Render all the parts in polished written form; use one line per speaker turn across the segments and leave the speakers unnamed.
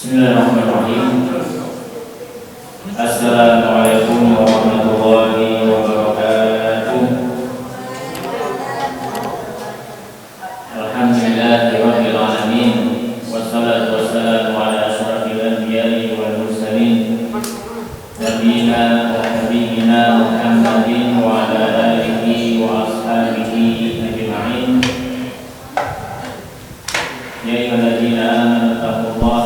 Bismillahirrahmanirrahim. Assalamualaikum warahmatullahi wabarakatuh. Alhamdulillahirabbil alamin. Wassalatu wassalamu ala asyrafil anbiya'i wal mursalin. Nabiyina wa habibina Muhammadin wa ala alihi wa ashabihi ajma'in. Ya ayyuhalladzina amanu taqullaha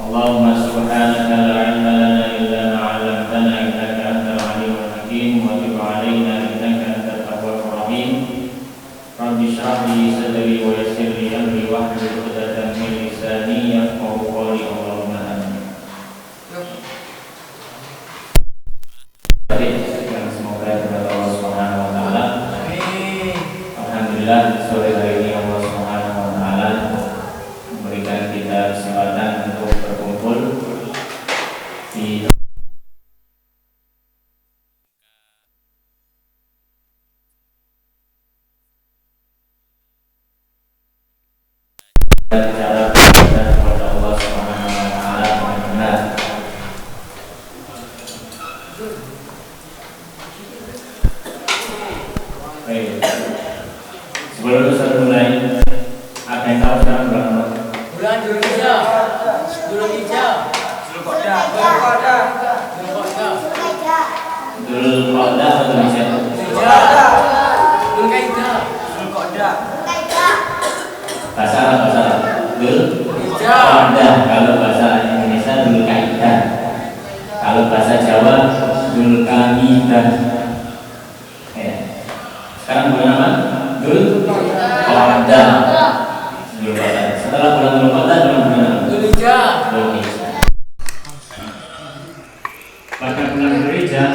Allahumma subhanaka la ilma lana illa ma 'allamtana innaka antal alimul hakim wa tub 'alaina innaka antat tawwabur rahim. Rabbi shrah li sadri wa yassir li amri wahlul 'uqdatam min lisani yafqahu qawli. Allahumma amin. Semoga kepada Allah Subhanahu wa taala. Alhamdulillah sore hari ini Allah Subhanahu wa taala memberikan kita kesempatan untuk berkumpul di cara beribadah kepada Allah Subhanahu wa taala dengan benar. Baik. Sebelum Ustaz mulai, ada yang tahu sekarang bulan apa?
Bulan Dzulhijjah. Dzulqa'dah.
Dzulqa'dah atau Dzulhijjah?
Dzulqa'dah.
Bahasa Dzulqa'dah. Kalau bahasa Indonesia Dzulqa'dah. Kalau bahasa Jawa Dzulqa'dah. Ya. Sekarang bulan apa? Dzulqa'dah. Setelah bulan Dzulqa'dah bulan
Dzulhijjah.
Pada bulan Dzulhijjah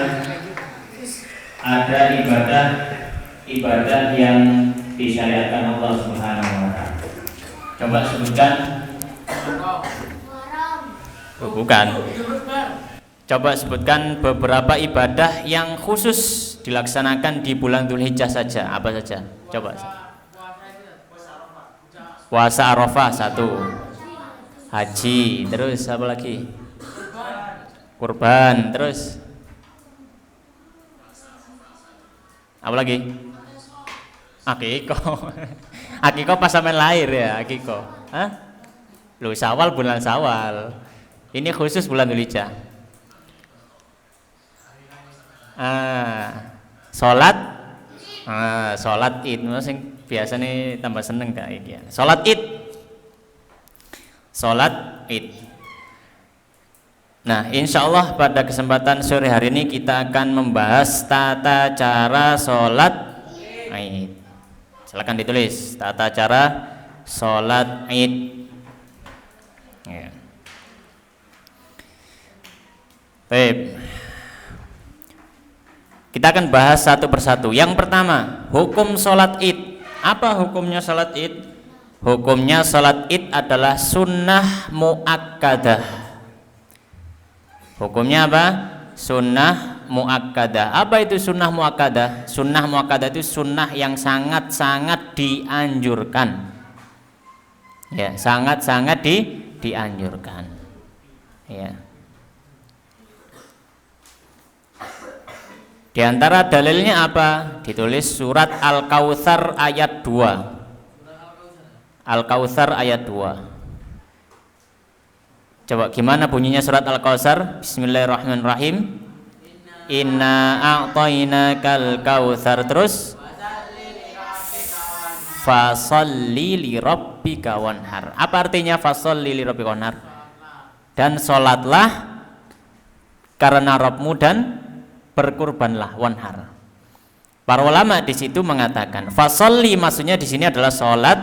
ada ibadah yang disyariatkan Allah Subhanahu wa taala. Coba sebutkan. Bukan. Coba sebutkan beberapa ibadah yang khusus dilaksanakan di bulan Dzulhijjah saja. Apa saja? Coba. Puasa Arafah 1. Haji, terus apa lagi? Kurban, terus apa lagi? Akikoh. Akikoh pas sampean lahir ya, akikoh. Hah? Loh, Syawal, bulan Syawal. Ini khusus bulan Dzulhijjah. Salat. Salat Id, sing biasane tambah seneng gak iki ya. Salat Id. Salat Id. Nah, insya Allah pada kesempatan sore hari ini kita akan membahas tata cara sholat Id. Silakan ditulis tata cara sholat Id. Ya. Baik. Kita akan bahas satu persatu. Yang pertama, hukum sholat Id. Apa hukumnya sholat Id? Hukumnya sholat Id adalah sunnah muakkadah. Hukumnya apa? Sunnah muakkadah. Apa itu sunnah muakkadah? Sunnah muakkadah itu sunnah yang sangat-sangat dianjurkan. Ya, sangat-sangat dianjurkan. Ya. Di antara dalilnya apa? Ditulis surat Al-Kautsar ayat 2. Al-Kautsar ayat 2. Coba gimana bunyinya surat Al-Kautsar? Bismillahirrahmanirrahim. Inna a'tainakal kautsar. Terus fasalli li rabbika wanhar. Apa artinya fasalli li rabbika wanhar? Dan salatlah karena Rabbmu dan berkurbanlah, wanhar. Para ulama di situ mengatakan fasalli maksudnya di sini adalah salat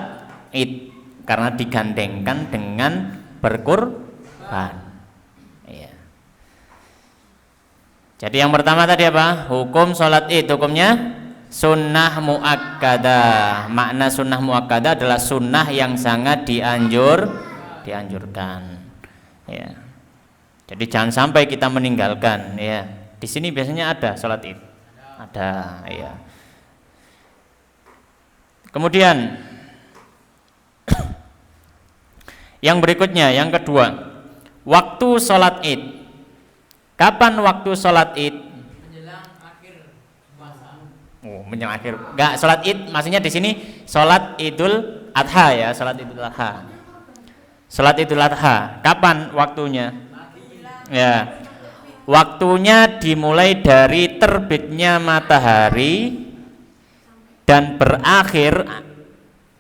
Id karena digandengkan dengan berkurban. Iya. Jadi yang pertama tadi apa? Hukum sholat Id. Hukumnya sunnah muakkadah. Makna sunnah muakkadah adalah sunnah yang sangat dianjurkan. Ya. Jadi jangan sampai kita meninggalkan. Ya. Di sini biasanya ada sholat Id. Ada. Ya. Kemudian yang berikutnya, yang kedua, waktu sholat id. Kapan waktu sholat id?
Menjelang akhir puasa.
Oh, menjelang akhir. Enggak, sholat id maksudnya di sini sholat idul adha ya, sholat idul adha. Sholat idul adha, kapan waktunya? Ya, waktunya dimulai dari terbitnya matahari dan berakhir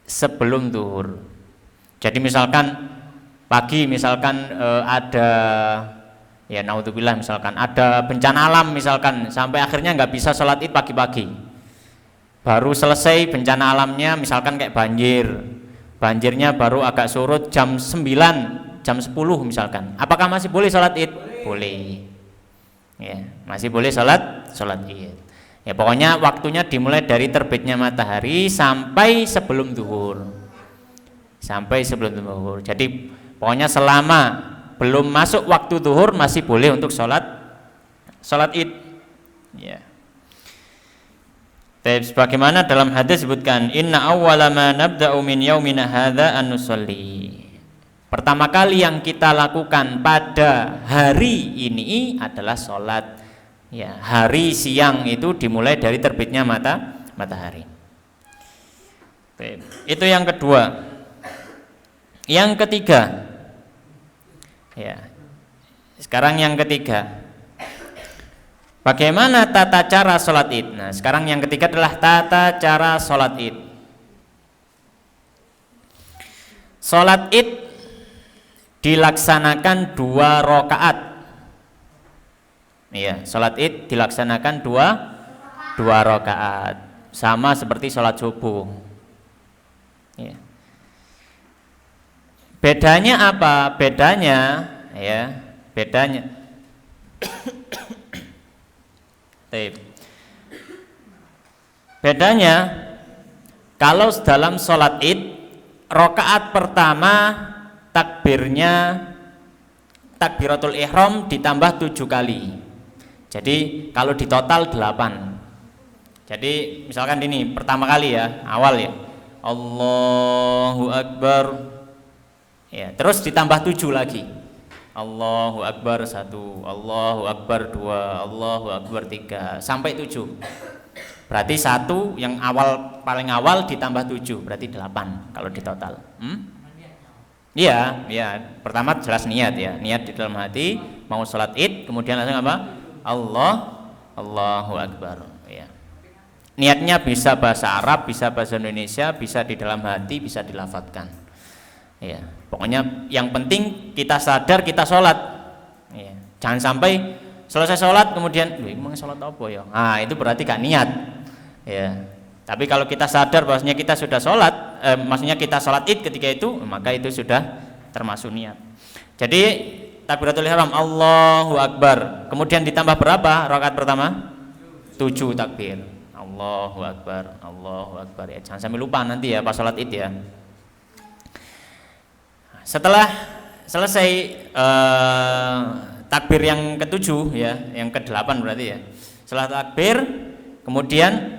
sebelum zuhur. Jadi misalkan pagi, misalkan ada ya naudzubillah, misalkan ada bencana alam, misalkan sampai akhirnya nggak bisa sholat id pagi-pagi, baru selesai bencana alamnya, misalkan kayak banjirnya baru agak surut jam 9, jam 10 misalkan, apakah masih boleh sholat id? Boleh ya, masih boleh sholat id ya. Pokoknya waktunya dimulai dari terbitnya matahari sampai sebelum zuhur, jadi pokoknya selama belum masuk waktu zuhur masih boleh untuk sholat id ya. Sebagaimana dalam hadis disebutkan, inna awwala ma nabda'u min yaumina hadza an nusalli. Pertama kali yang kita lakukan pada hari ini adalah sholat ya. Hari siang itu dimulai dari terbitnya matahari. Itu yang kedua. Yang ketiga ya, sekarang yang ketiga, bagaimana tata cara sholat id? Nah, sekarang yang ketiga adalah tata cara sholat id. Sholat id dilaksanakan 2 rakaat. Iya, sholat id dilaksanakan 2 rakaat, sama seperti sholat subuh. Iya. Bedanya apa? Bedanya bedanya kalau dalam sholat id, rakaat pertama takbirnya takbiratul ihram ditambah 7 kali. Jadi kalau di total 8. Jadi misalkan ini pertama kali ya, awal ya, Allahu Akbar ya, terus ditambah 7 lagi, Allahu Akbar 1, Allahu Akbar 2, Allahu Akbar 3 sampai 7. Berarti 1 yang awal, paling awal ditambah 7 berarti 8 kalau di total. Iya, ya. Pertama jelas niat ya, niat di dalam hati mau sholat id, kemudian langsung apa? Allahu Akbar ya. Niatnya bisa bahasa Arab, bisa bahasa Indonesia, bisa di dalam hati, bisa dilafadzkan. Ya, pokoknya yang penting kita sadar kita sholat. Ya, jangan sampai selesai sholat kemudian, emang sholat apa ya? Nah, itu berarti gak niat. Ya, tapi kalau kita sadar bahwasanya kita sudah sholat, maksudnya kita sholat id ketika itu, maka itu sudah termasuk niat. Jadi takbiratul ihram Allahu Akbar, kemudian ditambah berapa rakaat pertama? 7 takbir. Allahu Akbar ya, jangan sampai lupa nanti ya pas sholat id ya. Setelah selesai takbir yang ke-7 ya, yang ke-8 berarti ya. Setelah takbir kemudian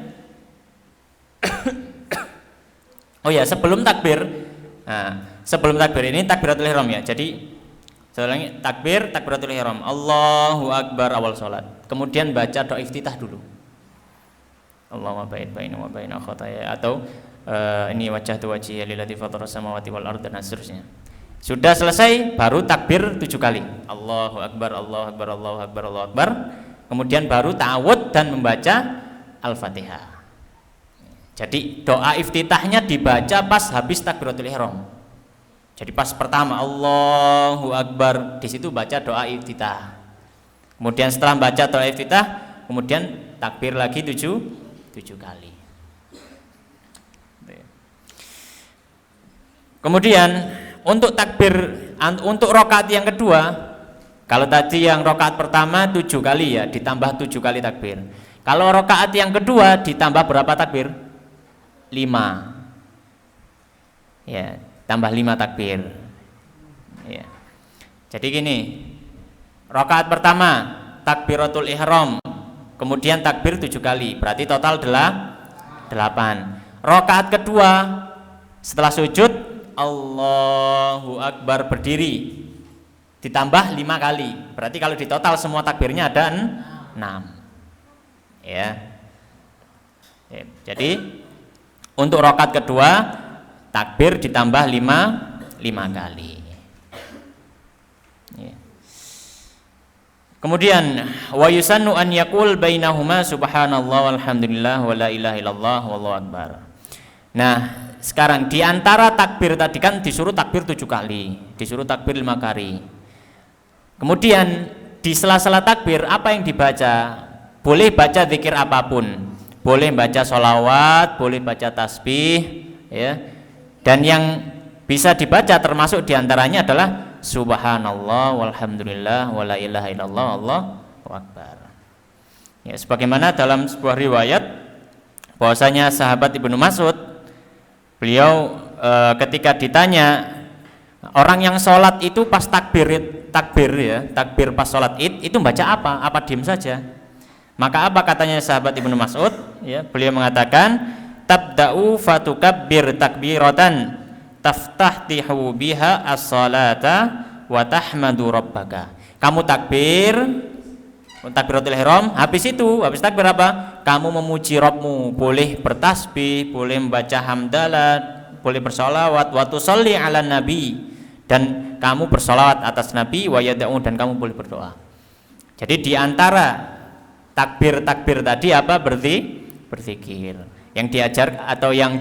oh ya, sebelum takbir. Nah, sebelum takbir ini takbiratul ihram ya. Jadi setelah takbiratul ihram Allahu Akbar awal salat. Kemudian baca doa iftitah dulu. Allahumma ba'id baina wa baina khataaya, atau ini wajjahtu wajhiya lilladzii fataras samawati wal arda dan seterusnya. Sudah selesai baru takbir 7 kali. Allahu Akbar, Allahu Akbar, Allahu Akbar, Allahu Akbar. Kemudian baru ta'awud dan membaca Al-Fatihah. Jadi doa iftitahnya dibaca pas habis takbiratul ihram. Jadi pas pertama Allahu Akbar, di situ baca doa iftitah. Kemudian setelah baca doa iftitah, kemudian takbir lagi 7 kali. Kemudian untuk takbir untuk rakaat yang kedua, kalau tadi yang rakaat pertama 7 kali ya, ditambah 7 kali takbir. Kalau rakaat yang kedua ditambah berapa takbir? 5. Ya, tambah 5 takbir. Ya. Jadi gini, rakaat pertama takbiratul ihram, kemudian takbir 7 kali, berarti total 8. Rakaat kedua setelah sujud Allahu Akbar berdiri ditambah 5 kali. Berarti kalau di total semua takbirnya ada 6. Ya. Jadi untuk rakaat kedua takbir ditambah 5 kali. Ya. Kemudian wa yusannu an yaqul bainahuma subhanallah walhamdulillah wala ilaha illallah wallahu akbar. Nah, sekarang di antara takbir tadi kan disuruh takbir 7 kali, disuruh takbir 5 kali. Kemudian di sela-sela takbir apa yang dibaca? Boleh baca zikir apapun, boleh baca sholawat, boleh baca tasbih, ya. Dan yang bisa dibaca termasuk diantaranya adalah subhanallah walhamdulillah wala ilaha illallah Allahu akbar. Ya, sebagaimana dalam sebuah riwayat bahwasanya sahabat Ibnu Mas'ud, beliau ketika ditanya orang yang sholat itu pas takbir pas sholat id itu baca apa? Apa diem saja? Maka apa katanya sahabat Ibnu Mas'ud? Ya, beliau mengatakan tabda'u fatukabbir takbiratan taftahtihu biha as-salata wa tahmadu rabbaka. Kamu takbiratul ihram, habis takbir apa? Kamu memuji Rabbmu, boleh bertasbih, boleh membaca hamdalah, boleh bersolawat, wa tusalli ala nabi, dan kamu bersolawat atas nabi, wa yad'u, dan kamu boleh berdoa. Jadi di antara takbir tadi apa? Berzikir. Yang diajar atau yang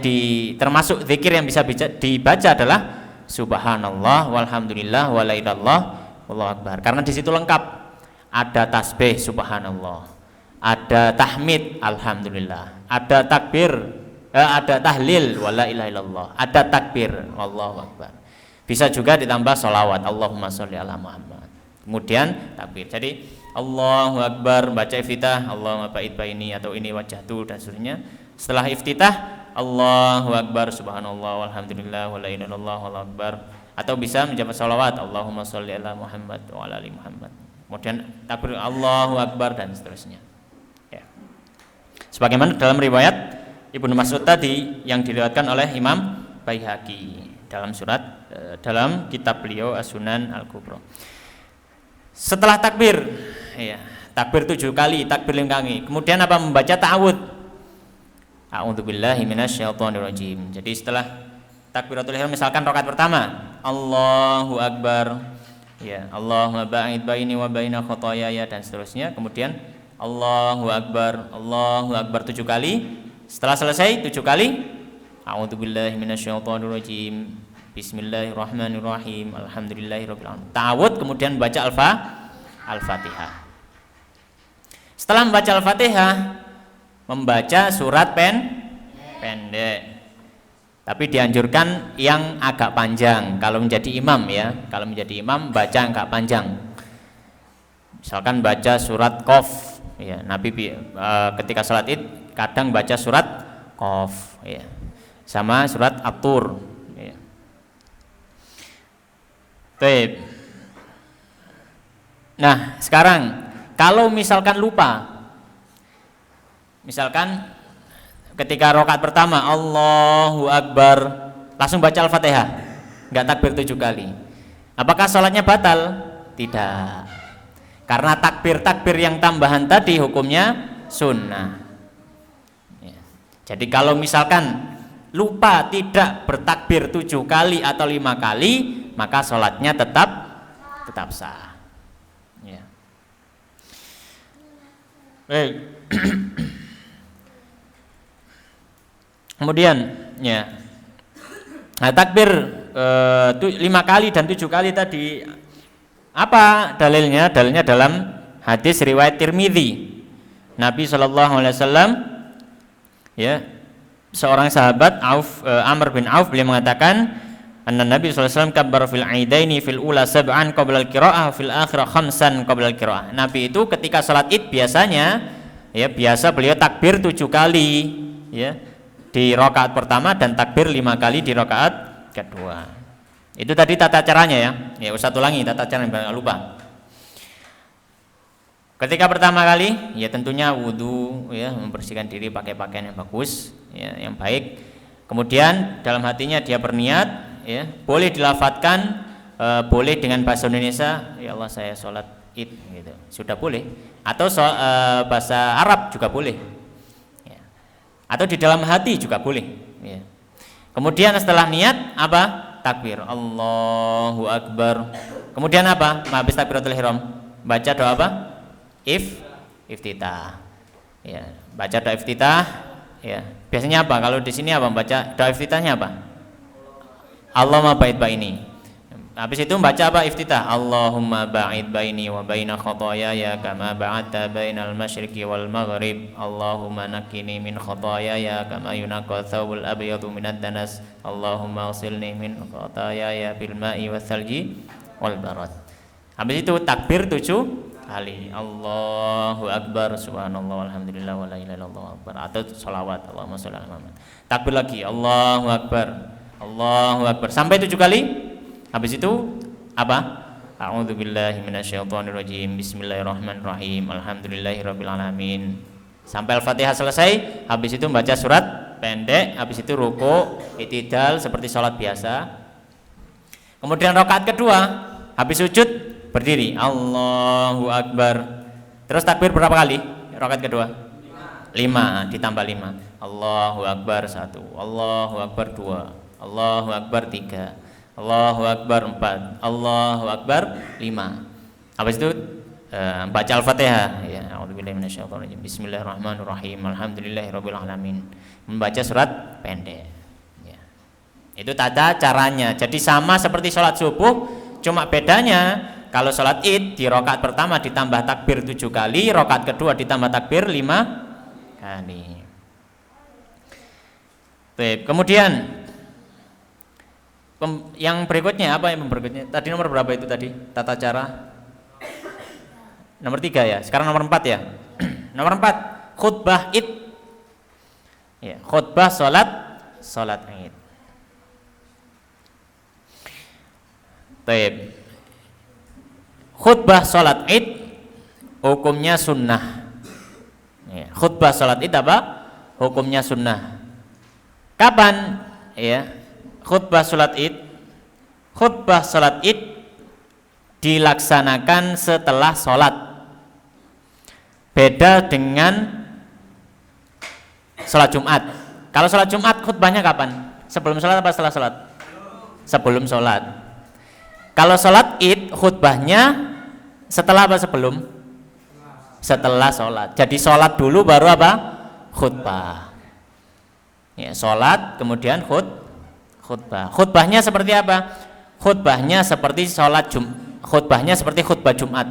termasuk zikir yang bisa dibaca adalah subhanallah walhamdulillah wala ilaha illallah wallahu akbar. Karena di situ lengkap. Ada tasbih subhanallah, ada tahmid alhamdulillah, ada takbir, ada tahlil wala ilaha illallah, ada takbir wallahu akbar. Bisa juga ditambah sholawat Allahumma sholli ala Muhammad. Kemudian takbir. Jadi Allahu akbar baca iftitah, Allahumma ba'id baini atau ini wajhatu dan seterusnya. Setelah iftitah Allahu akbar subhanallah walhamdulillah wala ilaha illallah wallahu akbar, atau bisa menjawab sholawat Allahumma sholli ala Muhammad wa ala ali Muhammad. Kemudian takbir Allahu akbar dan seterusnya. Ya. Sebagaimana dalam riwayat Ibnu Mas'ud tadi yang diriwayatkan oleh Imam Baihaqi dalam kitab beliau As-Sunan Al-Kubra. Setelah takbir, ya, takbir 7 kali, takbir 5 kali. Kemudian apa? Membaca ta'awudz. A'udzubillahi minasyaitonirrajim. Jadi setelah takbiratul ihram misalkan rakaat pertama, Allahu akbar, ya, Allahumma ba'id baini wa baina khotoyaya dan seterusnya. Kemudian Allahu akbar 7 kali. Setelah selesai 7 kali, a'udzubillahi minasyaitonirrajim, bismillahirrahmanirrahim, alhamdulillahirabbil alamin. Ta'awudz, kemudian baca Al-Fatihah. Setelah membaca Al-Fatihah, membaca surat pendek. Tapi dianjurkan yang agak panjang kalau menjadi imam, ya. Kalau menjadi imam baca yang agak panjang. Misalkan baca surat Qaf, ya. Nabi ketika salat Id kadang baca surat Qaf, ya. Sama surat At-Tur, ya. Baik. Nah, sekarang kalau misalkan lupa, misalkan ketika rakaat pertama Allahu akbar langsung baca Al-Fatihah, enggak takbir 7 kali, apakah sholatnya batal? Tidak, karena takbir yang tambahan tadi hukumnya sunnah, ya. Jadi kalau misalkan lupa tidak bertakbir 7 kali atau 5 kali, maka sholatnya tetap sah, ya. Baik. Kemudian, ya, nah, takbir 5 kali dan 7 kali tadi, apa dalilnya? Dalilnya dalam hadis riwayat Tirmidzi. Nabi SAW, ya, seorang sahabat Amr bin Auf, beliau mengatakan, anna Nabi SAW kabbara fil aidaini fil ula sab'an qabla al-qira'ah fil akhirah khamsan qabla al-qira'ah. Nabi itu ketika salat Id biasanya, ya, biasa beliau takbir 7 kali, ya, di rakaat pertama dan takbir 5 kali di rakaat kedua. Itu tadi tata caranya, ya. Ya, Ustaz ulangi tata caranya biar lupa. Ketika pertama kali, ya tentunya wudu, ya, membersihkan diri pakai pakaian yang bagus, ya, yang baik. Kemudian dalam hatinya dia berniat, ya, boleh dilafadzkan, boleh dengan bahasa Indonesia, ya Allah saya sholat id, gitu, sudah boleh. Atau bahasa Arab juga boleh, ya. Atau di dalam hati juga boleh, ya. Kemudian setelah niat apa? Takbir, Allahu Akbar. Kemudian apa? Habis takbiratul ihram baca doa apa? Iftitah. Ya, baca doa iftitah, ya. Biasanya apa? Kalau di sini apa? Baca doa iftitahnya apa? Allahumma ba'id baini. Habis itu baca apa iftitah? Allahumma ba'id baini wa baina khotoyaya kama ba'adta bainal masyriqi wal maghrib. Allahumma nakkini min khotoyaya kama yunaqqa thawbul abyadu minad danas. Allahumma usilni min khotoyaya bil ma'i was salji wal barad. Habis itu takbir 7 kali. Allahu Akbar, subhanallah, alhamdulillah, wa la ilaha illallah akbar. Atau sholawat, Allahumma sholli ala Muhammad. Takbir lagi, Allahu Akbar, Allahu Akbar, sampai 7 kali. Habis itu apa? A'udzubillahi minasyaitonirrajim. Bismillahirrahmanirrahim. Alhamdulillahirabbil alamin. Sampai Al-Fatihah selesai. Habis itu baca surat pendek. Habis itu ruku, i'tidal seperti sholat biasa. Kemudian rakaat kedua, habis sujud berdiri, Allahu Akbar. Terus takbir berapa kali? Rakaat kedua 5, ditambah 5. Allahu Akbar 1, Allahu Akbar 2, Allahu Akbar 3, Allahu Akbar 4, Allahu Akbar 5. Habis itu baca Al-Fatihah, ya, a'udzubillahi minasyaitonirrajim. Bismillahirrahmanirrahim. Alhamdulillahirabbil alamin. Membaca surat pendek. Ya. Itu tata caranya. Jadi sama seperti sholat subuh, cuma bedanya kalau sholat id di rakaat pertama ditambah takbir 7 kali, rakaat kedua ditambah takbir 5 kali. Baik, kemudian yang berikutnya apa yang berikutnya? Tadi nomor berapa itu tadi? Tata cara nomor 3 ya. Sekarang nomor 4 ya. Nomor 4, khutbah id. Ya, khutbah salat id. Baik. Khutbah salat id hukumnya sunnah. Ya, khutbah salat id apa? Hukumnya sunnah. Kapan? Ya. Khutbah salat id. Khutbah salat id dilaksanakan setelah salat. Beda dengan salat Jumat. Kalau salat Jumat khutbahnya kapan? Sebelum salat apa setelah salat? Sebelum salat. Kalau salat id khutbahnya setelah apa sebelum? Setelah salat. Jadi salat dulu baru apa? Khutbah. Ya, salat kemudian khutbah. Khutbahnya seperti apa? Khutbahnya seperti khutbahnya seperti khutbah Jumat.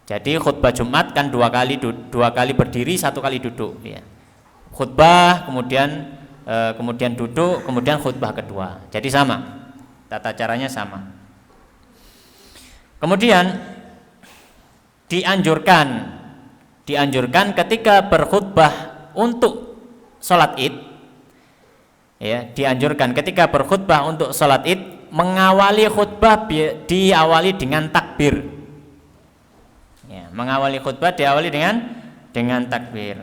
Jadi khutbah Jumat kan dua kali berdiri, 1 kali duduk, ya. Khutbah kemudian duduk, kemudian khutbah kedua. Jadi sama. Tata caranya sama. Kemudian dianjurkan ketika berkhutbah untuk sholat id, ya, dianjurkan ketika berkhutbah untuk sholat id mengawali khutbah diawali dengan takbir, ya, mengawali khutbah diawali dengan takbir,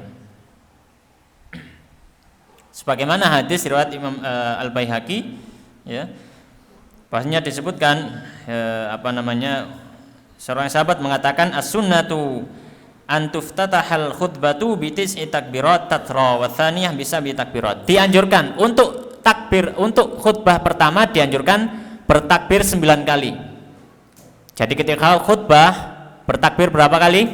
sebagaimana hadis riwayat Imam Al-Baihaqi, ya, bahasanya disebutkan seorang sahabat mengatakan as-sunnatu an tuftatahal khutbatu bitis'i takbirat tatra wa tsaniyah bisa bi takbirat. Dianjurkan untuk takbir, untuk khutbah pertama dianjurkan bertakbir 9 kali. Jadi ketika khutbah bertakbir berapa kali?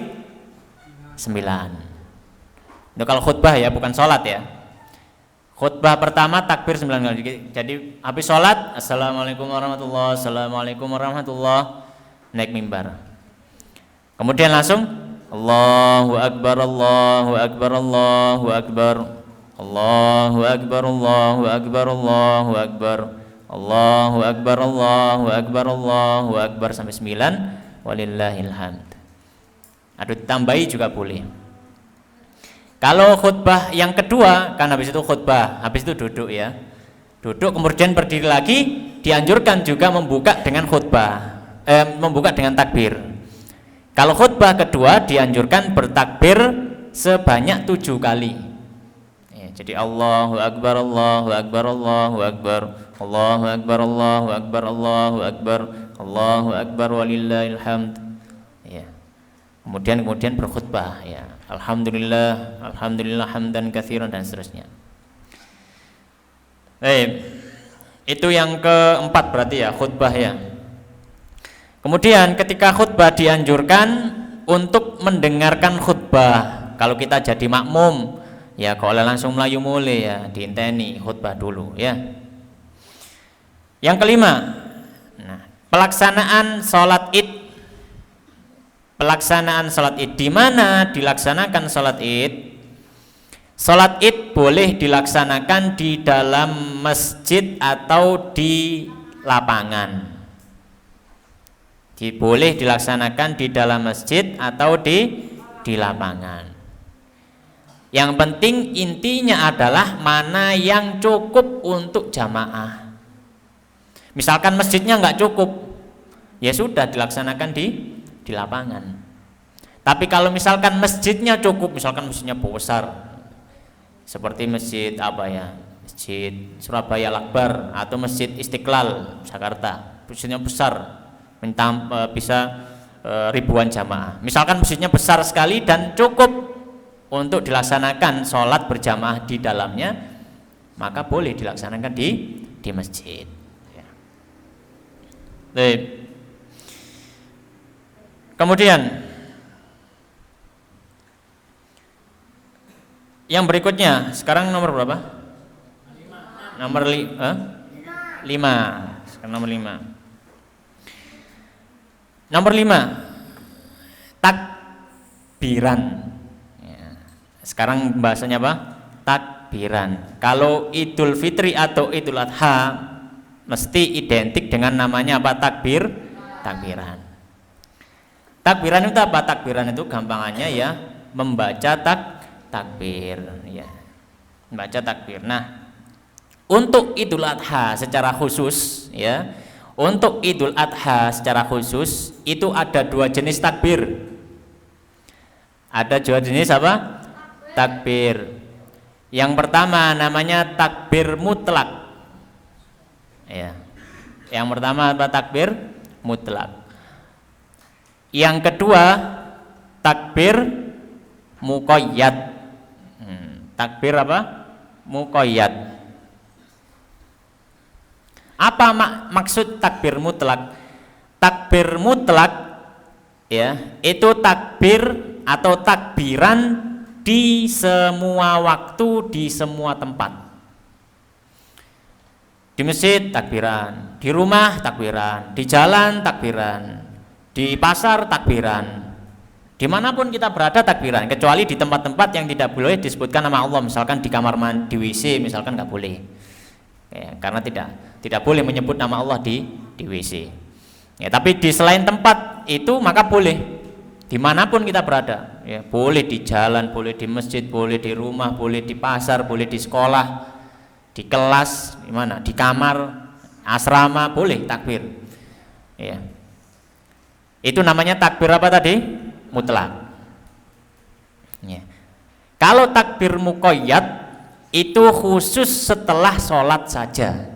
9. Itu kalau khutbah ya, bukan sholat ya. Khutbah pertama takbir 9 kali. Jadi habis sholat, assalamualaikum warahmatullahi, assalamualaikum warahmatullahi, naik mimbar. Kemudian langsung Allahu Akbar, Allahu Akbar, Allahu Akbar, Allahu Akbar, Allahu Akbar, Allahu Akbar, Allahu Akbar, Allahu Akbar, Allahu Akbar sampai 9. Walillahil hamd. Ada ditambahi juga boleh. Kalau khutbah yang kedua, kan habis itu khutbah, habis itu duduk ya. Duduk kemudian berdiri lagi, dianjurkan juga membuka dengan khutbah, membuka dengan takbir. Kalau khutbah kedua dianjurkan bertakbir sebanyak 7 kali. Ya, Jadi Allahu Akbar, Allahu Akbar, Allahu Akbar, Allahu Akbar, Allahu Akbar, Allahu Akbar, Allahu Akbar walillahil hamd. Ya. Kemudian berkhutbah ya. Alhamdulillah, alhamdulillah hamdan katsiran dan seterusnya. Baik. Itu yang keempat berarti ya, khutbah ya. Kemudian ketika khutbah dianjurkan untuk mendengarkan khutbah. Kalau kita jadi makmum ya, kalau langsung melayu mulai ya, diinteni khutbah dulu ya. Yang kelima, pelaksanaan sholat id. Pelaksanaan sholat id, di mana dilaksanakan sholat id? Sholat id boleh dilaksanakan di dalam masjid atau di lapangan. Boleh dilaksanakan di dalam masjid atau di lapangan. Yang penting intinya adalah mana yang cukup untuk jamaah. Misalkan masjidnya nggak cukup, ya sudah dilaksanakan di lapangan. Tapi kalau misalkan masjidnya cukup, misalkan masjidnya besar, seperti masjid apa ya, masjid Surabaya Al-Akbar atau masjid Istiqlal Jakarta, masjidnya besar, bisa ribuan jamaah. Misalkan masjidnya besar sekali dan cukup untuk dilaksanakan sholat berjamaah di dalamnya, maka boleh dilaksanakan di masjid. Baik. Kemudian yang berikutnya, sekarang nomor berapa? 5. Nomor 5. Sekarang nomor 5. Nomor 5, takbiran. Sekarang bahasanya apa? Takbiran. Kalau Idul Fitri atau Idul Adha mesti identik dengan namanya apa? Takbiran. Takbiran itu apa? Takbiran itu gampangannya ya membaca takbir ya. Membaca takbir. Nah, untuk Idul Adha secara khusus ya, untuk Idul Adha secara khusus itu ada 2 jenis takbir. Ada 2 jenis apa? Takbir. Yang pertama namanya takbir mutlak. Ya. Yang pertama apa? Takbir mutlak. Yang kedua takbir muqayyad. Takbir apa? Muqayyad. Apa maksud takbir mutlak? Takbir mutlak ya, itu takbir atau takbiran di semua waktu, di semua tempat. Di masjid takbiran, di rumah takbiran, di jalan takbiran, di pasar takbiran, dimanapun kita berada takbiran, kecuali di tempat-tempat yang tidak boleh disebutkan nama Allah, misalkan di kamar mandi, di WC misalkan nggak boleh ya, karena tidak boleh menyebut nama Allah di WC ya. Tapi di selain tempat itu maka boleh dimanapun kita berada ya, boleh di jalan, boleh di masjid, boleh di rumah, boleh di pasar, boleh di sekolah, di kelas, di mana, di kamar, asrama, boleh takbir ya. Itu namanya takbir apa tadi? Mutlak ya. Kalau takbir muqayyad itu khusus setelah sholat saja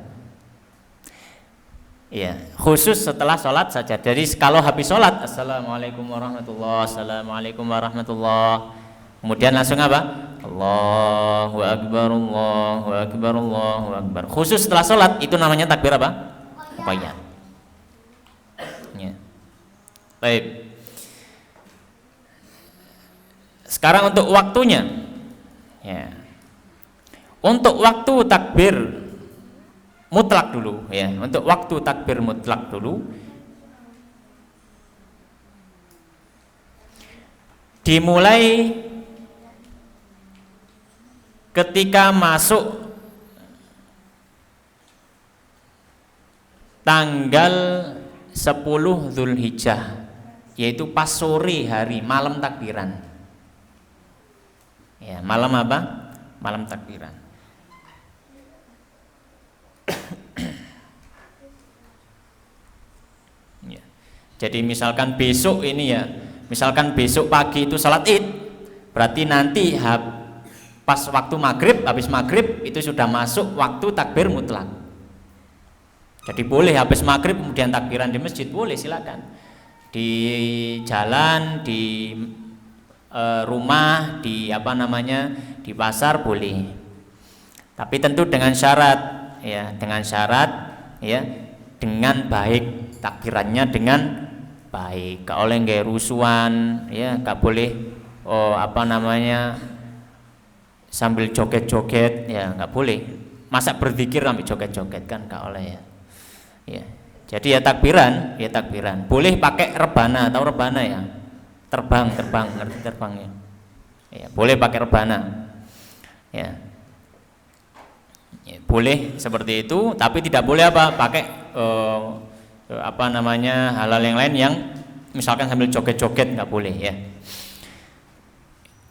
ya, khusus setelah sholat saja. Jadi kalau habis sholat, assalamualaikum warahmatullahi, assalamualaikum warahmatullahi, kemudian langsung apa? Allahu Akbar, Allahu Akbar, Allahu Akbar. Khusus setelah sholat itu namanya takbir apa? Muqayyad ya. Baik. Sekarang untuk waktunya ya. Untuk waktu takbir mutlak dulu ya. Untuk waktu takbir mutlak dulu dimulai ketika masuk tanggal 10 Zulhijjah, yaitu pas sore hari, malam takbiran ya. Malam apa? Malam takbiran. Ya. Jadi misalkan besok ini ya, misalkan besok pagi itu salat id, berarti nanti pas waktu maghrib, habis maghrib itu sudah masuk waktu takbir mutlak. Jadi boleh habis maghrib kemudian takbiran di masjid, boleh, silakan. Di jalan, di rumah, di di pasar boleh. Tapi tentu dengan syarat, ya, dengan baik, takbirannya dengan baik. Gak oleh nggak rusuhan, ya, gak boleh sambil joget-joget, ya nggak boleh. Masa berzikir sambil joget-joget, kan nggak oleh, ya. Ya. Jadi ya takbiran. Boleh pakai rebana, tahu rebana ya? Terbang, ngerti terbangnya? Ya, boleh pakai rebana. Ya. Ya, boleh seperti itu, tapi tidak boleh pakai halal yang lain yang misalkan sambil joget-joget, nggak boleh, ya.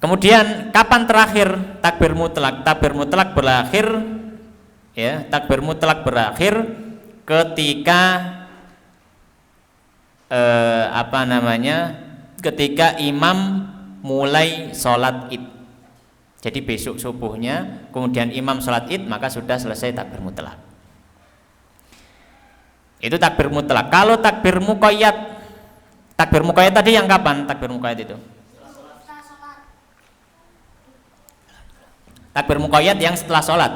Kemudian kapan terakhir takbir mutlak? Takbir mutlak berakhir, ya, ketika ketika imam mulai sholat id. Jadi besok subuhnya kemudian imam sholat id, maka sudah selesai takbir mutlak. Itu takbir mutlak. Kalau takbir muqayyad tadi yang kapan takbir muqayyad itu? Takbir muqayyad yang setelah sholat.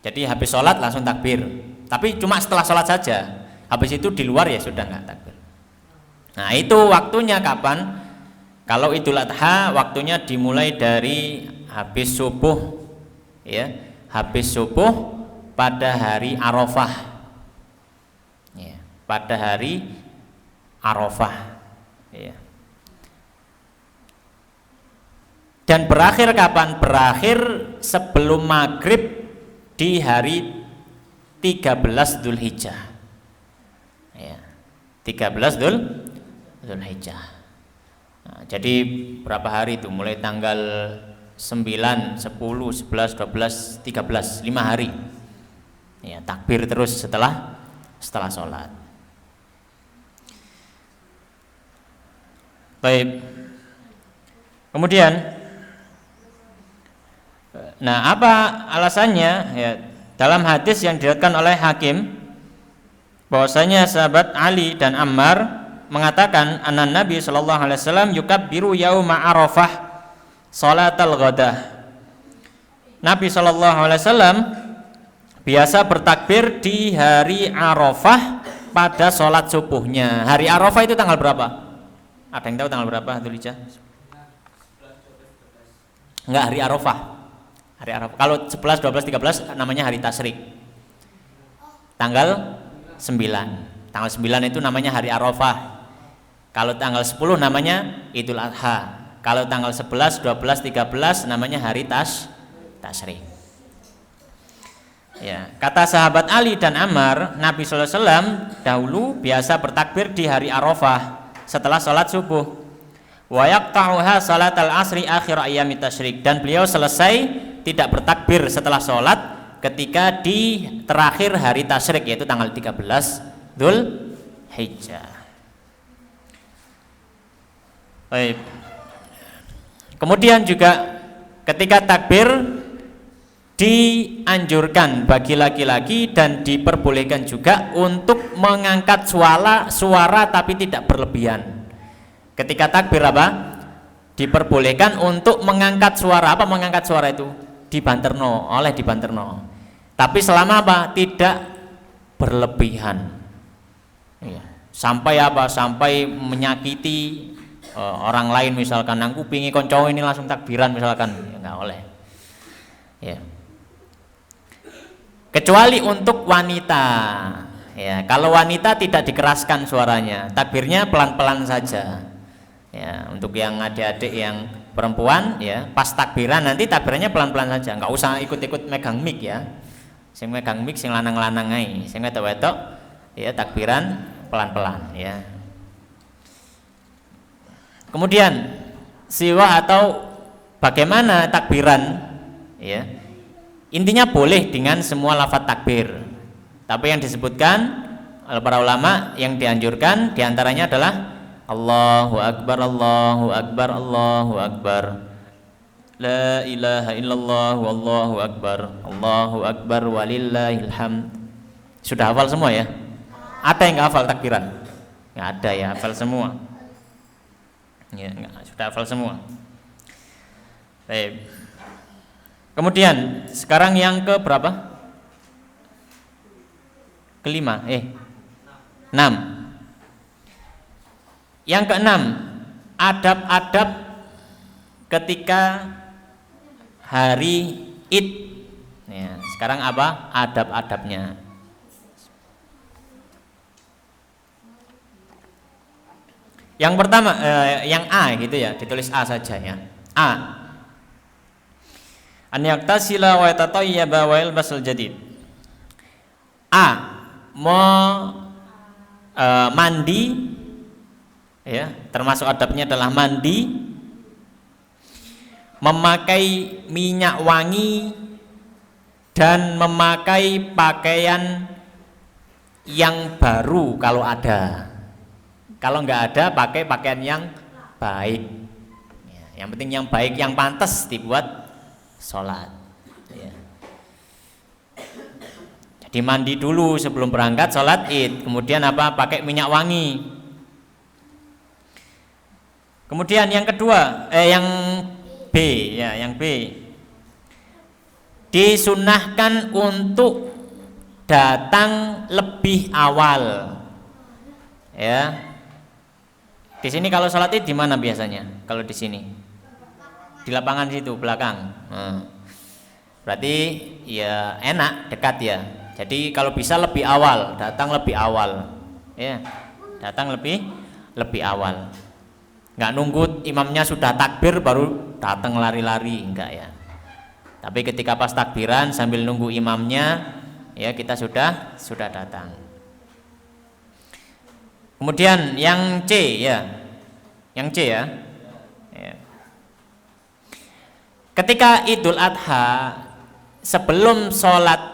Jadi habis sholat langsung takbir. Tapi cuma setelah sholat saja. Habis itu di luar ya sudah nggak takbir. Nah itu waktunya kapan? Kalau Idul Adha waktunya dimulai dari habis subuh, ya, habis subuh pada hari Arafah, ya, pada hari Arafah, ya. Dan berakhir kapan? Berakhir sebelum maghrib di hari 13 Dzulhijjah, ya, 13 Dzulhijjah. Nah, jadi berapa hari itu? Mulai tanggal 9, 10, 11, 12, 13, 5 hari. Ya, takbir terus setelah sholat. Baik. Kemudian, nah apa alasannya? Ya, dalam hadis yang diriwayatkan oleh Hakim, bahwasanya sahabat Ali dan Ammar mengatakan anna Nabi sallallahu alaihi wasallam yukabbiru yauma Arafah salatal ghadah. Nabi sallallahu alaihi wasallam biasa bertakbir di hari Arafah pada sholat subuhnya. Hari Arafah itu tanggal berapa? Ada yang tahu tanggal berapa, Dzulhijjah? Enggak, hari Arafah. Hari Arafah. Kalau 11, 12, 13 namanya hari tasyrik. Tanggal 9. Tanggal 9 itu namanya hari Arafah. Kalau tanggal 10 namanya Idul Adha. Kalau tanggal 11, 12, 13 namanya hari tasyrik. Ya, kata sahabat Ali dan Ammar, Nabi sallallahu alaihi wasallam dahulu biasa bertakbir di hari Arafah setelah sholat subuh. Wa yaqta'uha salatal asri akhir ayyamit tasyrik, dan beliau selesai tidak bertakbir setelah sholat ketika di terakhir hari tasyrik, yaitu tanggal 13 Dzulhijjah. Baik. Kemudian juga ketika takbir dianjurkan bagi laki-laki dan diperbolehkan juga untuk mengangkat suara tapi tidak berlebihan. Ketika takbir diperbolehkan untuk mengangkat suara. Apa mengangkat suara itu? Dibanterno. Tapi selama tidak berlebihan. Ya. Sampai menyakiti orang lain, misalkan aku pingin konco ini langsung takbiran misalkan, ya nggak oleh, ya. Kecuali untuk wanita, ya. Kalau wanita tidak dikeraskan suaranya, takbirnya pelan-pelan saja, ya. Untuk yang adik-adik yang perempuan, ya, pas takbiran nanti takbirannya pelan-pelan saja, nggak usah ikut-ikut megang mic, ya. Sing megang mic sing lanang-lanang ae, sing wedok-wedok ya takbiran pelan-pelan, ya. Kemudian siwah atau bagaimana takbiran, ya. Intinya boleh dengan semua lafaz takbir. Tapi yang disebutkan oleh para ulama yang dianjurkan diantaranya adalah Allahu Akbar, Allahu Akbar, Allahu Akbar. La ilaha illallah wallahu akbar. Allahu akbar walillahil hamd. Sudah hafal semua ya? Ada yang nggak hafal takbiran? Nggak ada ya, hafal semua. Ya, sudah hafal semua. Baik. Kemudian sekarang yang ke berapa? Kelima, 6. Yang keenam, adab-adab ketika hari Id. Ya, sekarang apa adab-adabnya? Yang pertama, yang A gitu ya, ditulis A saja ya. A. An yaktasila wa yatatayyaba wa yalbasul jadid. A. Mandi ya, termasuk adabnya adalah mandi, memakai minyak wangi dan memakai pakaian yang baru kalau ada. Kalau nggak ada, pakai pakaian yang baik ya, yang penting yang baik, yang pantas dibuat sholat ya. Jadi mandi dulu sebelum berangkat sholat Id. Kemudian apa? Pakai minyak wangi. Kemudian yang kedua, yang B ya, yang B. Disunahkan untuk datang lebih awal. Ya. Di sini kalau sholat Id di mana biasanya? Kalau di sini? Di lapangan situ belakang. Berarti ya enak, dekat ya. Jadi kalau bisa lebih awal, datang lebih awal. Ya. Datang lebih awal. Nggak nunggu imamnya sudah takbir baru datang lari-lari, enggak ya. Tapi ketika pas takbiran sambil nunggu imamnya, ya kita sudah datang. Kemudian yang C ya. Yang C ya. Ya. Ketika Idul Adha sebelum sholat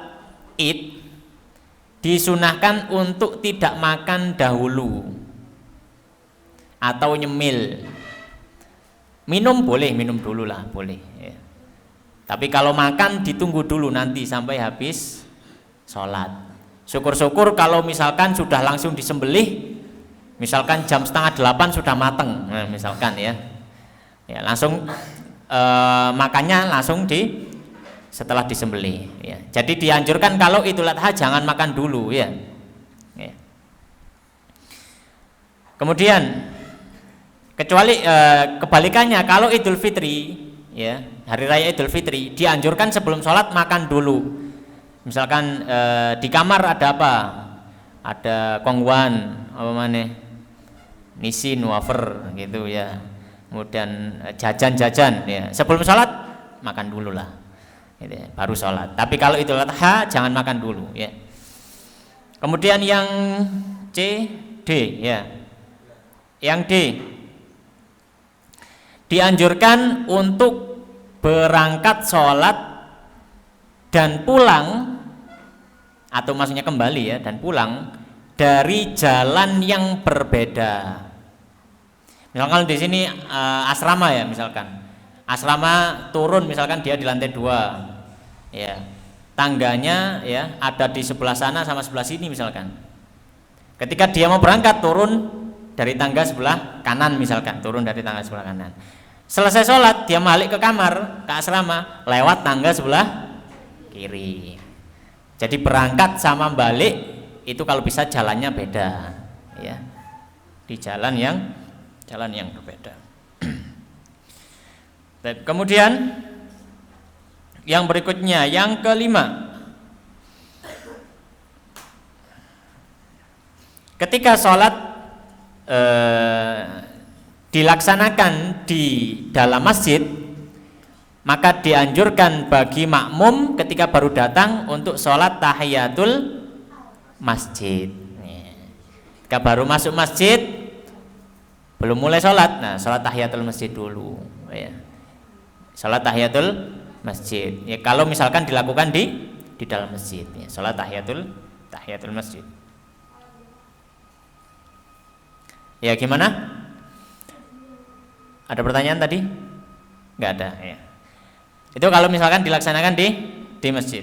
Id disunahkan untuk tidak makan dahulu atau nyemil. Minum boleh, minum dulu lah, boleh ya. Tapi kalau makan ditunggu dulu nanti sampai habis sholat. Syukur-syukur kalau misalkan sudah langsung disembelih, misalkan jam 7:30 sudah mateng, nah, misalkan ya, langsung makannya langsung setelah disembelih. Ya. Jadi dianjurkan kalau Idul Adha jangan makan dulu ya. Ya. Kemudian kecuali kebalikannya kalau Idul Fitri, ya hari raya Idul Fitri dianjurkan sebelum sholat makan dulu. Misalkan di kamar ada apa? Ada kongwan, apa mana? Nisin, wafer gitu ya. Kemudian jajan-jajan ya. Sebelum sholat makan dulu lah. Gitu ya, baru sholat. Tapi kalau Idul Adha jangan makan dulu ya. Kemudian yang C, D ya. Yang D dianjurkan untuk berangkat sholat dan pulang, atau maksudnya kembali ya, dan pulang dari jalan yang berbeda. Misalkan di sini asrama ya, misalkan asrama turun, misalkan dia di lantai 2 ya, tangganya ya ada di sebelah sana sama sebelah sini misalkan. Ketika dia mau berangkat turun dari tangga sebelah kanan, misalkan turun dari tangga sebelah kanan, selesai sholat dia balik ke kamar, ke asrama lewat tangga sebelah kiri. Jadi berangkat sama balik itu kalau bisa jalannya beda ya, di jalan yang berbeda. Kemudian yang berikutnya, yang kelima, ketika sholat dilaksanakan di dalam masjid, maka dianjurkan bagi makmum ketika baru datang untuk sholat tahiyatul masjid. Ketika baru masuk masjid, belum mulai sholat, nah sholat tahiyatul masjid dulu ya. Sholat tahiyatul masjid ya, kalau misalkan dilakukan di dalam masjid ya, sholat tahiyatul masjid ya. Gimana? Ada pertanyaan tadi? Nggak ada ya. Itu kalau misalkan dilaksanakan di masjid.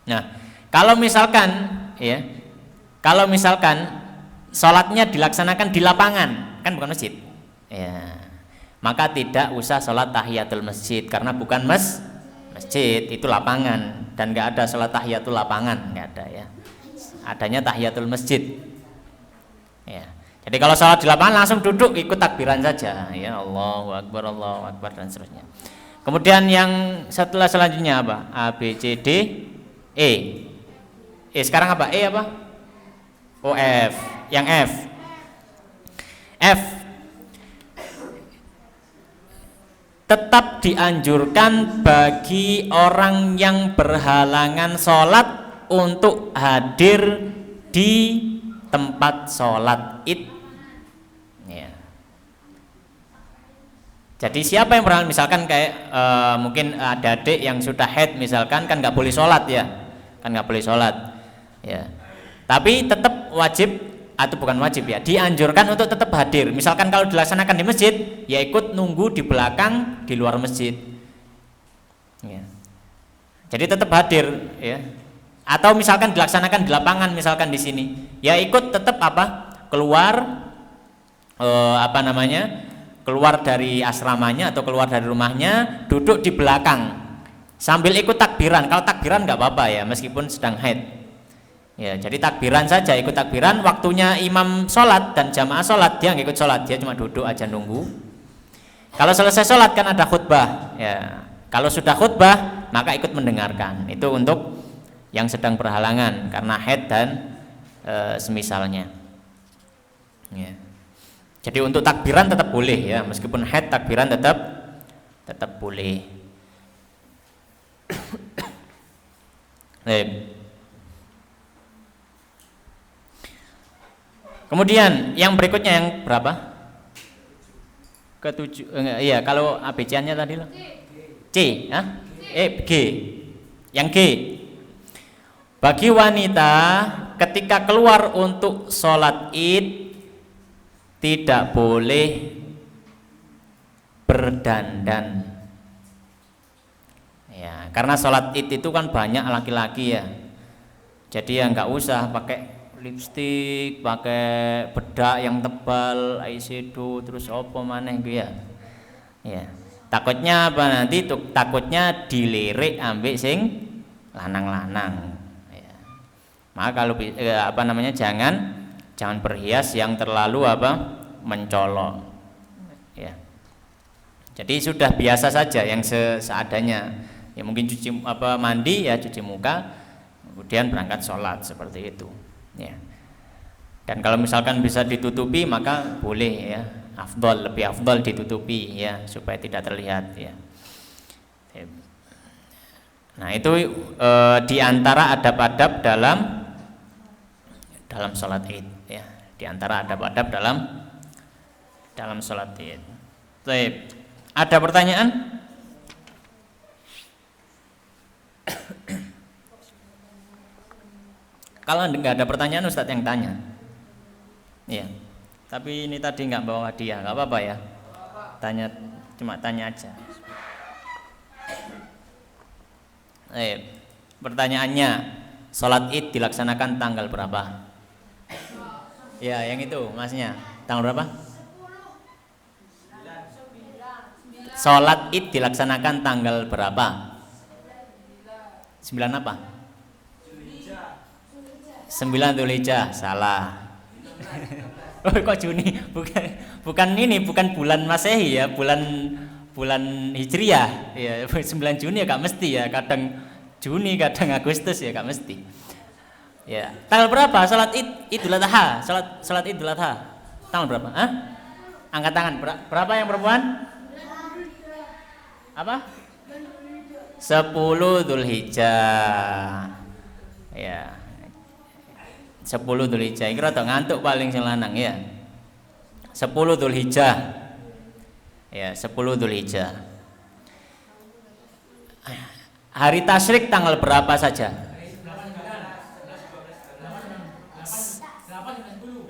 Nah, kalau misalkan ya, kalau misalkan sholatnya dilaksanakan di lapangan, kan bukan masjid, ya, maka tidak usah sholat tahiyatul masjid karena bukan masjid, itu lapangan dan nggak ada sholat tahiyatul lapangan, nggak ada ya. Adanya tahiyatul masjid. Ya. Jadi kalau sholat di lapangan langsung duduk ikut takbiran saja, ya Allahu Akbar dan seterusnya. Kemudian yang selanjutnya apa? A, B, C, D, E. Sekarang apa? E apa? O, F. Yang F. F. Tetap dianjurkan bagi orang yang berhalangan sholat untuk hadir di tempat sholat id. Ya. Jadi siapa yang berhalangan, misalkan kayak mungkin ada adik yang sudah haid misalkan, kan nggak boleh sholat ya, kan nggak boleh sholat. Ya. Tapi tetap wajib atau bukan wajib ya, dianjurkan untuk tetap hadir. Misalkan kalau dilaksanakan di masjid, ya ikut nunggu di belakang di luar masjid. Ya. Jadi tetap hadir ya. Atau misalkan dilaksanakan di lapangan, misalkan di sini, ya ikut tetap apa? Keluar keluar dari asramanya atau keluar dari rumahnya, duduk di belakang sambil ikut takbiran. Kalau takbiran nggak apa-apa ya, meskipun sedang haid. Ya, jadi takbiran saja, ikut takbiran. Waktunya imam sholat dan jamaah sholat, dia nggak ikut sholat, dia cuma duduk aja nunggu. Kalau selesai sholat kan ada khutbah. Ya, kalau sudah khutbah maka ikut mendengarkan. Itu untuk yang sedang berhalangan karena haid dan semisalnya. Ya. Jadi untuk takbiran tetap boleh ya, meskipun haid takbiran tetap boleh. Kemudian yang berikutnya yang berapa? Ketujuh. Iya, kalau ABC-nya tadi loh. C, ya? G. Yang G. Bagi wanita ketika keluar untuk sholat id tidak boleh berdandan. Ya, karena sholat id itu kan banyak laki-laki ya. Jadi ya nggak usah pakai lipstik, pakai bedak yang tebal, eyeshadow, terus apa maneh gitu ya. Ya. Takutnya apa nanti? Takutnya dilirik ambek sing lanang-lanang. Ya. Maka kalau jangan berhias yang terlalu mencolok. Ya. Jadi sudah biasa saja yang seadanya. Ya mungkin mandi ya, cuci muka, kemudian berangkat sholat seperti itu. Ya. Dan kalau misalkan bisa ditutupi maka boleh ya, lebih afdal ditutupi ya supaya tidak terlihat ya. Nah itu diantara adab-adab dalam sholat id ya, diantara adab-adab dalam sholat id. Baik, ada pertanyaan? Kalau nggak ada pertanyaan Ustadz yang tanya. Iya. Tapi ini tadi nggak bawa hadiah, nggak apa-apa ya. Cuma tanya aja. Pertanyaannya, sholat id dilaksanakan tanggal berapa? Ya, yang itu masnya. Tanggal berapa? Sholat id dilaksanakan tanggal berapa? 9 apa? 9 Dzulhijjah, salah. Oh kok Juni? Bukan bulan Masehi ya, bulan Hijriah. Ya, 9 Juni ya gak mesti ya, kadang Juni, kadang Agustus ya gak mesti. Ya, tanggal berapa sholat Idul Adha? Sholat Idul Adha. Tanggal berapa? Hah? Angkat tangan. Berapa yang perempuan? Apa? 10 Dzulhijjah. Ya. 10 Dzulhijjah. Iki rada ngantuk paling sing lanang ya. 10 Dzulhijjah. Ya, 10 Dzulhijjah. Hari tasyrik tanggal berapa saja?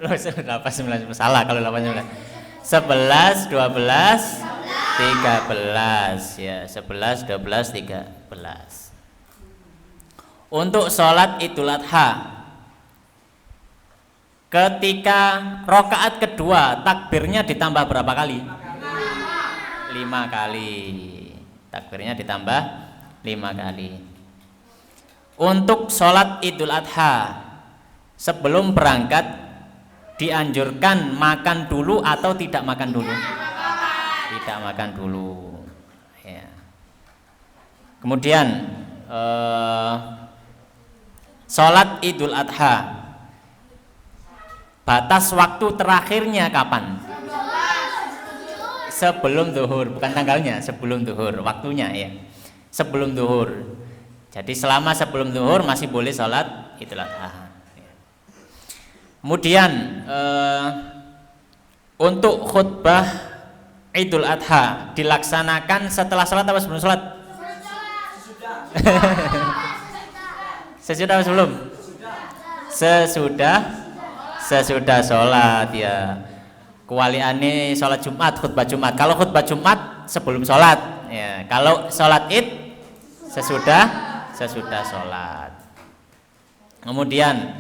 8, 9, salah kalau 8, 9. 11, 12, 13 ya, 11, 12, 13. Untuk sholat Idul Adha, ketika rokaat kedua takbirnya ditambah berapa kali? 5 kali. Takbirnya ditambah 5 kali. Untuk sholat Idul Adha, sebelum berangkat dianjurkan makan dulu atau tidak makan dulu? Tidak makan dulu ya. Kemudian sholat Idul Adha, batas waktu terakhirnya kapan? Sebelum zuhur, bukan tanggalnya, sebelum zuhur, waktunya ya. Sebelum zuhur. Jadi selama sebelum zuhur masih boleh sholat Idul Adha. Kemudian untuk khutbah Idul Adha dilaksanakan setelah sholat apa sebelum sholat? Sesudah apa sebelum? Sesudah sholat ya. Kewaliane sholat Jumat, khutbah Jumat. Kalau khutbah Jumat sebelum sholat ya. Kalau sholat Id sesudah sholat. Kemudian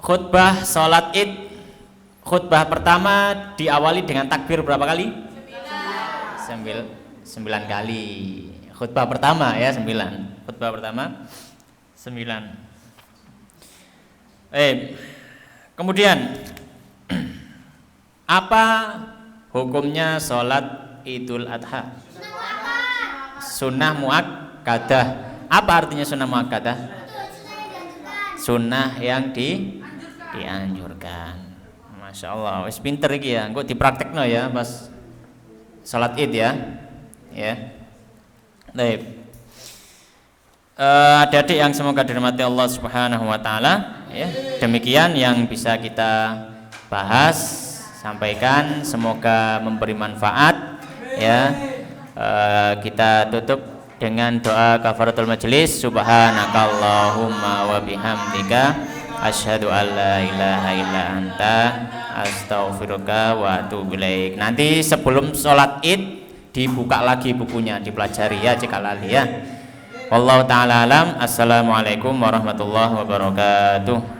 khutbah sholat Id, khutbah pertama diawali dengan takbir berapa kali? 9 kali. Khutbah pertama ya 9. Khutbah pertama 9. Kemudian apa hukumnya sholat Idul Adha? Sunnah muakkadah. Apa artinya sunnah muakkadah? Sunnah yang dianjurkan. Masya Allah, wis pinter iki ya. Engko dipraktekno ya pas salat Id ya. Ya. Baik. Adik-adik yang semoga dirahmati Allah Subhanahu wa taala, ya. Demikian yang bisa kita bahas, sampaikan, semoga memberi manfaat ya. Kita tutup dengan doa kafaratul majelis. Subhanakallahumma wa bihamdika asyhadu an la ilaha illa anta astaghfiruka wa atubu ilaik. Nanti sebelum sholat Id dibuka lagi bukunya, dipelajari ya jika lali ya. Wallahu ta'ala alam. Assalamualaikum warahmatullahi wabarakatuh.